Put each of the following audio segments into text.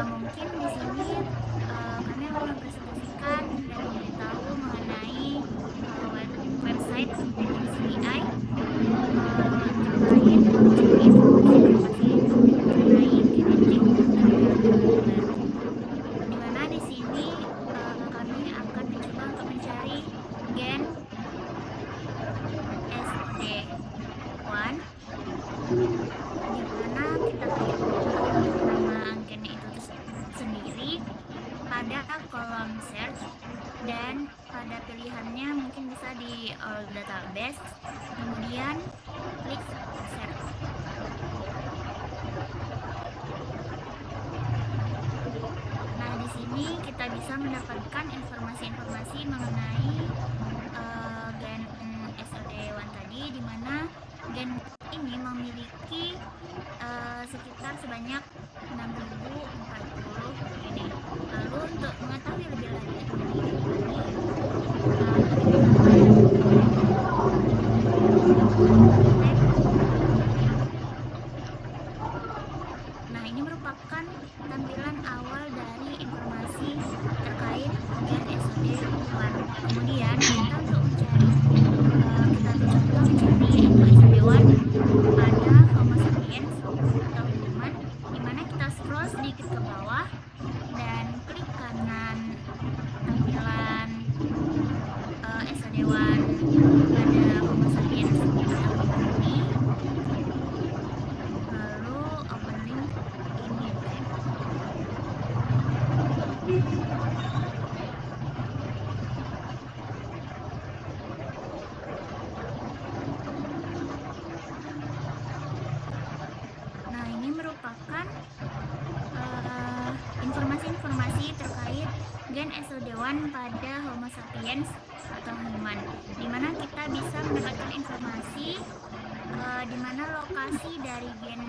Mungkin di sini kami akan mempresentasikan dan memberitahu mengenai website NCBI terkait mencari informasi-informasi mengenai genetik tampil lebih molekuler. Di mana di sini kami akan mencoba untuk mencari gen SOD1, di mana kita klik untuk nama gennya itu sendiri pada kolom search, dan pada pilihannya mungkin bisa di all database, kemudian klik search. Nah, di sini kita bisa mendapatkan informasi-informasi mengenai gen SOD1 tadi, di mana gen ini memiliki sekitar sebanyak 6040 gene. Lalu untuk mengetahui lebih lanjut mengenai gen ini, kita ke tab. Nah, ini merupakan tampilan awal dari informasi terkait gen SOD1. Kemudian kita untuk mencari, kita ambil contoh mencari yaitu SOD1 pada Homo sapiens atau human, di mana kita scroll sedikit ke bawah dan klik kanan tampilan SOD1 pada Homo sapiens atau human ini, lalu open link in new tab. Nah, ini merupakan informasi-informasi terkait gen SOD1 pada Homo sapiens atau human, di mana kita bisa mendapatkan informasi di mana lokasi dari gen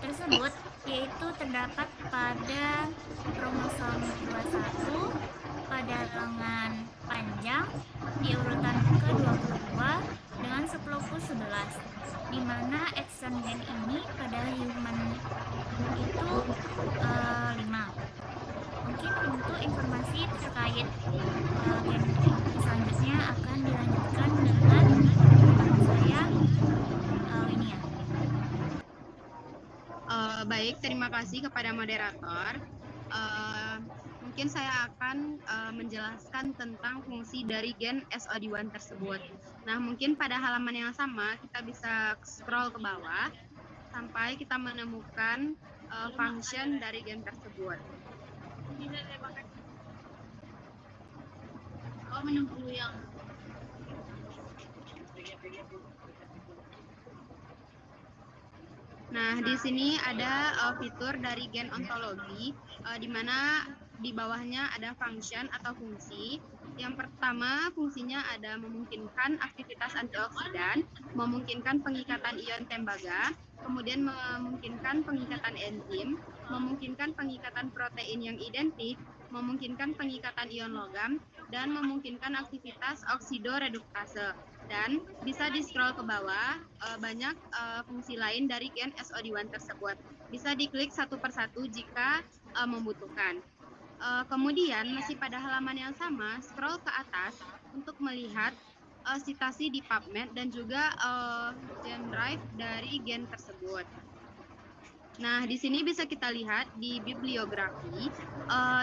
tersebut yaitu terdapat pada kromosom 21 pada lengan panjang di urutan ke-22 dengan sublokus 11, di mana ekson gen ini pada human itu 5. Mungkin untuk informasi terkait gen ini selanjutnya akan dilanjutkan dengan teman saya Winia. Baik, terima kasih kepada moderator. Mungkin saya akan menjelaskan tentang fungsi dari gen SOD1 tersebut. Nah, mungkin pada halaman yang sama kita bisa scroll ke bawah sampai kita menemukan function dari gen tersebut. Oh, menunggu yang Nah, di sini ada fitur dari gen ontologi, di mana di bawahnya ada function atau fungsi. Yang pertama, fungsinya ada memungkinkan aktivitas antioksidan, memungkinkan pengikatan ion tembaga, kemudian memungkinkan pengikatan enzim, memungkinkan pengikatan protein yang identik, memungkinkan pengikatan ion logam, dan memungkinkan aktivitas oksidoreduktase. Dan bisa di-scroll ke bawah, banyak fungsi lain dari gen SOD1 tersebut. Bisa diklik satu persatu jika membutuhkan. Kemudian masih pada halaman yang sama, scroll ke atas untuk melihat citasi di PubMed dan juga gen drive dari gen tersebut. Nah, di sini bisa kita lihat di bibliografi,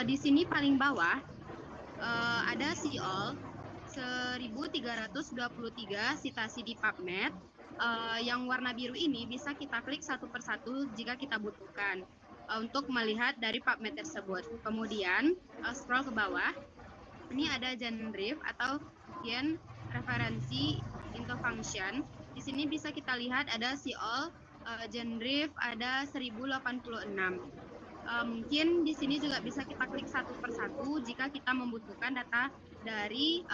di sini paling bawah ada CIOL 1323 citasi di PubMed. Yang warna biru ini bisa kita klik satu persatu jika kita butuhkan untuk melihat dari PubMed tersebut. Kemudian scroll ke bawah, ini ada gen drive atau gen referensi into function. Di sini bisa kita lihat ada CIOL gen drive ada 1086. Mungkin di sini juga bisa kita klik satu persatu jika kita membutuhkan data dari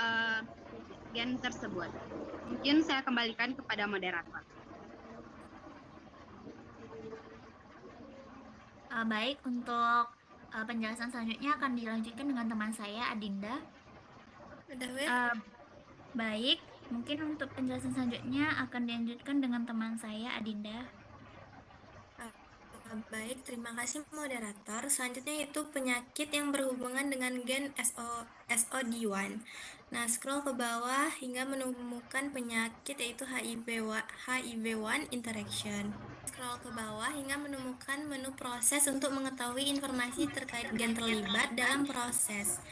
gen tersebut. Mungkin saya kembalikan kepada moderator. Baik, untuk penjelasan selanjutnya akan dilanjutkan dengan teman saya Adinda. Baik, mungkin untuk penjelasan selanjutnya akan dilanjutkan dengan teman saya Adinda. Baik, terima kasih moderator. Selanjutnya yaitu penyakit yang berhubungan dengan gen SOD1. Nah, scroll ke bawah hingga menemukan penyakit yaitu HIV-1 interaction. Scroll ke bawah hingga menemukan menu proses untuk mengetahui informasi terkait gen terlibat dalam proses.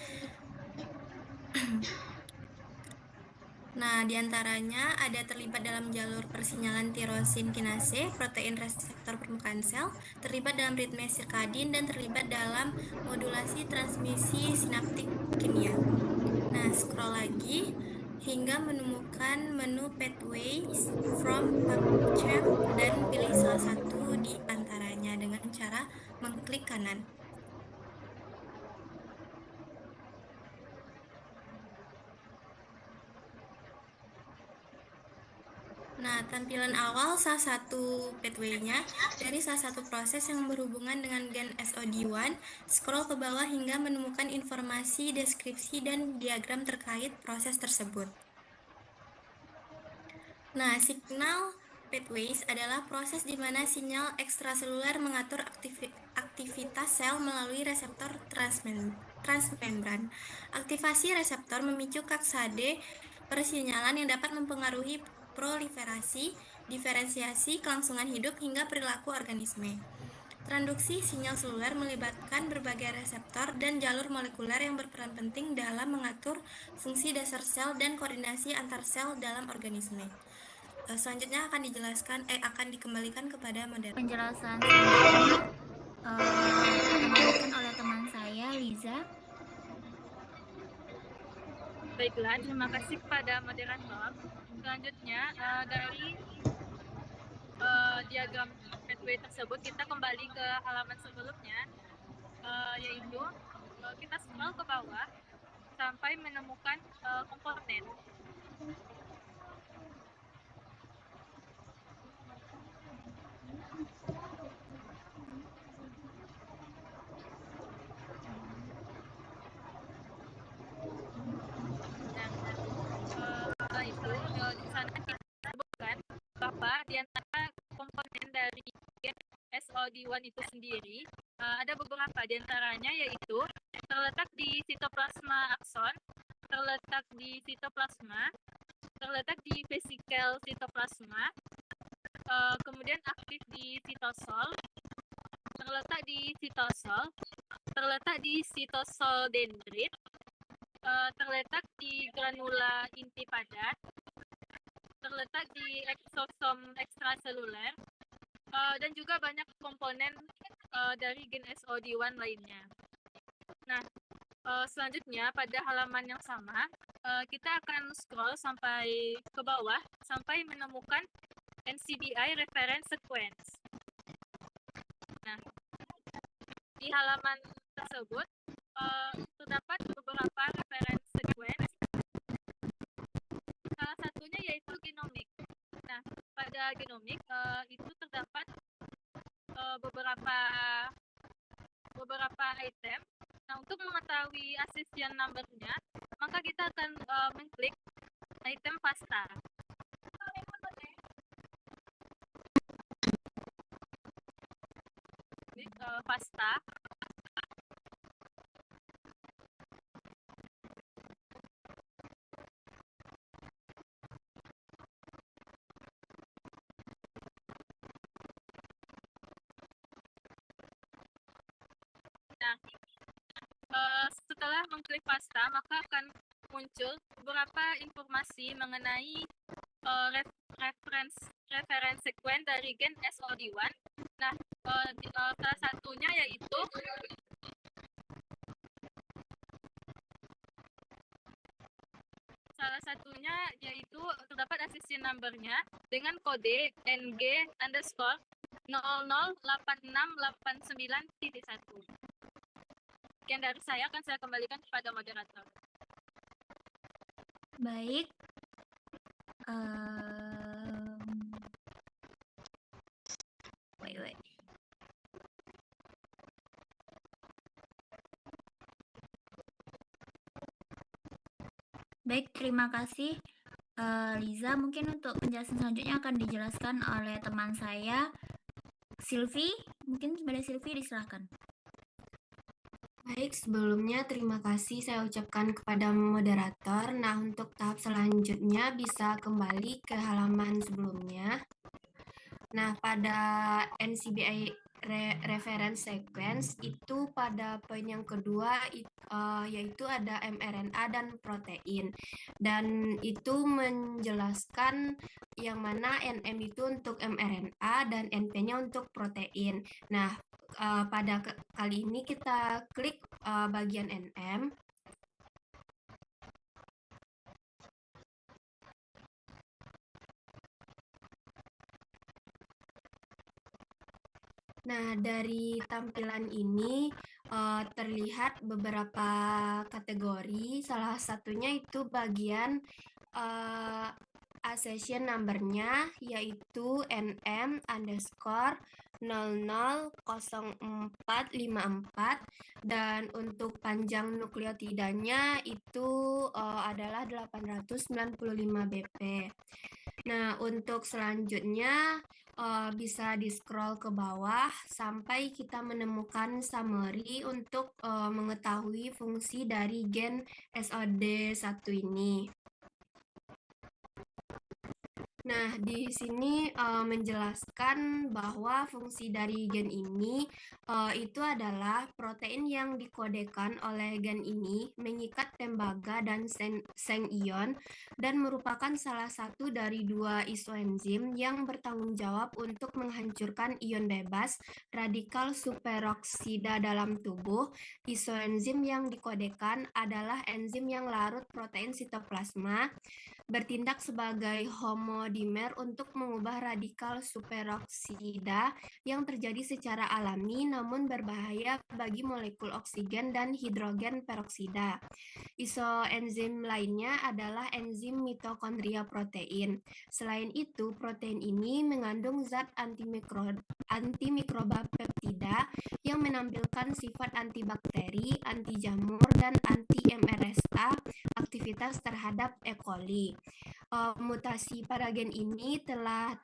Nah, diantaranya ada terlibat dalam jalur persinyalan tirosin kinase, protein reseptor permukaan sel, terlibat dalam ritme sirkadin, dan terlibat dalam modulasi transmisi sinaptik kimia. Nah, scroll lagi hingga menemukan menu Pathways from PubChem dan pilih salah satu di antaranya dengan cara mengklik kanan. Nah, tampilan awal salah satu pathway-nya dari salah satu proses yang berhubungan dengan gen SOD1, scroll ke bawah hingga menemukan informasi, deskripsi, dan diagram terkait proses tersebut. Nah, signal pathways adalah proses di mana sinyal ekstraseluler mengatur aktivitas sel melalui reseptor transmembran. Aktivasi reseptor memicu kaskade persinyalan yang dapat mempengaruhi proliferasi, diferensiasi, kelangsungan hidup, hingga perilaku organisme. Transduksi sinyal seluler melibatkan berbagai reseptor dan jalur molekuler yang berperan penting dalam mengatur fungsi dasar sel dan koordinasi antar sel dalam organisme. Selanjutnya akan dikembalikan kepada moderator. Penjelasan selanjutnya akan diberikan oleh teman saya, Liza. Baiklah, terima kasih kepada moderator. Selanjutnya dari diagram pathway tersebut kita kembali ke halaman sebelumnya, yaitu kita scroll ke bawah sampai menemukan komponen. Nah, itu di sana kita sebutkan bahwa di antara komponen dari gen SOD1 itu sendiri ada beberapa di antaranya, yaitu terletak di sitoplasma akson, terletak di sitoplasma, terletak di vesikel sitoplasma, kemudian aktif di sitosol, terletak di sitosol, terletak di sitosol dendrit, terletak di granula inti padat, terletak di eksosom ekstraseluler, dan juga banyak komponen dari gen SOD1 lainnya. Nah, selanjutnya pada halaman yang sama, kita akan scroll sampai ke bawah sampai menemukan NCBI reference sequence. Nah, di halaman tersebut terdapat beberapa reference sequence. Salah satunya yaitu genomik. Nah, pada genomik itu terdapat beberapa item. Nah, untuk mengetahui accession number-nya, maka kita akan mengklik item FASTA. Klik FASTA. Nah, setelah mengklik FASTA, maka akan muncul beberapa informasi mengenai reference sequence dari gen SOD1. Nah, salah satunya yaitu terdapat accession number-nya dengan kode NG_008689.1. Sekian dari saya, akan saya kembalikan kepada moderator. Baik. Wait. Baik, terima kasih Liza. Mungkin untuk penjelasan selanjutnya akan dijelaskan oleh teman saya, Sylvie. Mungkin Mbak Silvi diserahkan. Baik, sebelumnya terima kasih saya ucapkan kepada moderator. Nah, untuk tahap selanjutnya bisa kembali ke halaman sebelumnya. Nah, pada NCBI reference sequence itu pada poin yang kedua yaitu ada mRNA dan protein. Dan itu menjelaskan yang mana NM itu untuk mRNA dan NP-nya untuk protein. Nah, pada kali ini kita klik bagian NM. Nah, dari tampilan ini terlihat beberapa kategori. Salah satunya itu bagian accession number-nya, yaitu NM underscore 000454, dan untuk panjang nukleotidanya itu adalah 895 BP. Nah, untuk selanjutnya bisa di-scroll ke bawah sampai kita menemukan summary untuk mengetahui fungsi dari gen SOD1 ini. Nah, di sini menjelaskan bahwa fungsi dari gen ini itu adalah protein yang dikodekan oleh gen ini mengikat tembaga dan seng ion dan merupakan salah satu dari dua isoenzim yang bertanggung jawab untuk menghancurkan ion bebas radikal superoksida dalam tubuh. Isoenzim yang dikodekan adalah enzim yang larut protein sitoplasma, bertindak sebagai homodimer untuk mengubah radikal superoksida yang terjadi secara alami namun berbahaya bagi molekul oksigen dan hidrogen peroksida. Isoenzim lainnya adalah enzim mitokondria protein. Selain itu, protein ini mengandung zat antimikroba peptida yang menampilkan sifat antibakteri, anti jamur, dan anti-MRSA aktivitas terhadap E. coli. Mutasi pada gen ini telah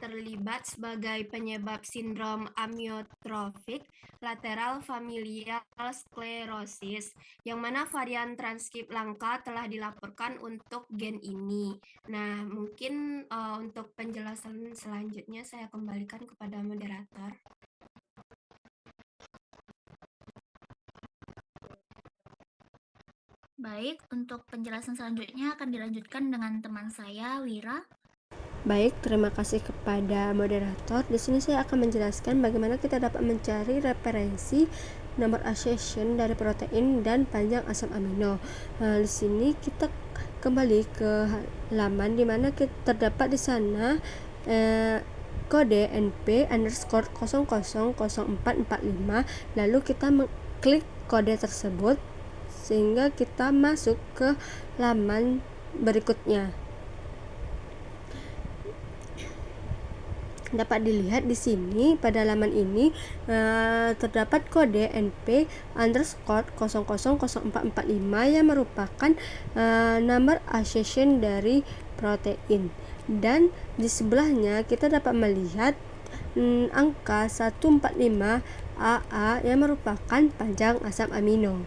terlibat sebagai penyebab sindrom amyotrofik lateral familial sklerosis, yang mana varian transkrip langka telah dilaporkan untuk gen ini. Nah, mungkin untuk penjelasan selanjutnya saya kembalikan kepada moderator. Baik, untuk penjelasan selanjutnya akan dilanjutkan dengan teman saya, Wira. Baik, terima kasih kepada moderator. Di sini saya akan menjelaskan bagaimana kita dapat mencari referensi nomor accession dari protein dan panjang asam amino. Di sini kita kembali ke halaman di mana terdapat di sana kode NP underscore 000445. Lalu kita mengklik kode tersebut sehingga kita masuk ke laman berikutnya. Dapat dilihat di sini pada halaman ini terdapat kode NP underscore 000445 yang merupakan nomor accession dari protein, dan di sebelahnya kita dapat melihat angka 145 AA yang merupakan panjang asam amino.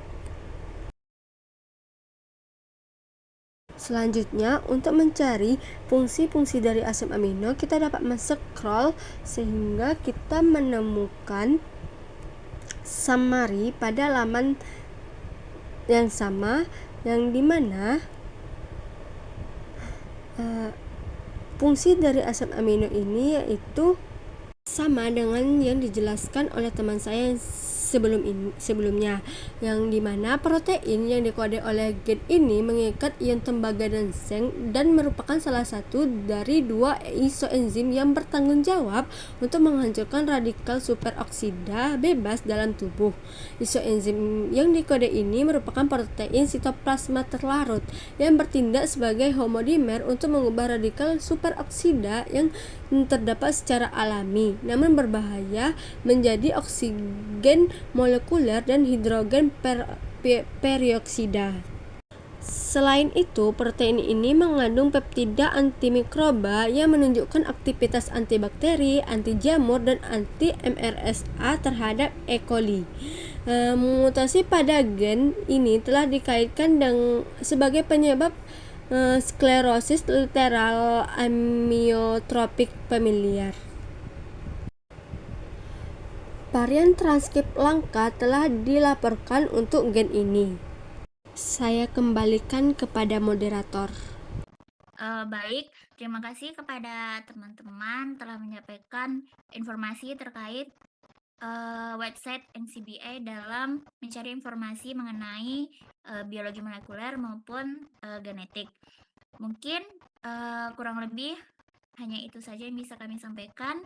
Selanjutnya, untuk mencari fungsi-fungsi dari asam amino, kita dapat men-scroll sehingga kita menemukan summary pada laman yang sama, yang dimana fungsi dari asam amino ini yaitu sama dengan yang dijelaskan oleh teman saya yang sebelumnya, yang dimana protein yang dikode oleh gen ini mengikat ion tembaga dan seng dan merupakan salah satu dari dua isoenzim yang bertanggung jawab untuk menghancurkan radikal superoksida bebas dalam tubuh. Isoenzim yang dikode ini merupakan protein sitoplasma terlarut yang bertindak sebagai homodimer untuk mengubah radikal superoksida yang terdapat secara alami namun berbahaya menjadi oksigen molekuler dan hidrogen peroksida. Selain itu, protein ini mengandung peptida antimikroba yang menunjukkan aktivitas antibakteri, anti jamur, dan anti MRSA terhadap E. coli. Mutasi pada gen ini telah dikaitkan sebagai penyebab sklerosis lateral amiotropik familiar. Varian transkrip langka telah dilaporkan untuk gen ini. Saya kembalikan kepada moderator. Baik, terima kasih kepada teman-teman telah menyampaikan informasi terkait website NCBI dalam mencari informasi mengenai biologi molekuler maupun genetik. Mungkin kurang lebih hanya itu saja yang bisa kami sampaikan.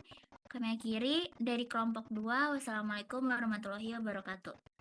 Kami akhiri dari kelompok 2. Wassalamualaikum warahmatullahi wabarakatuh.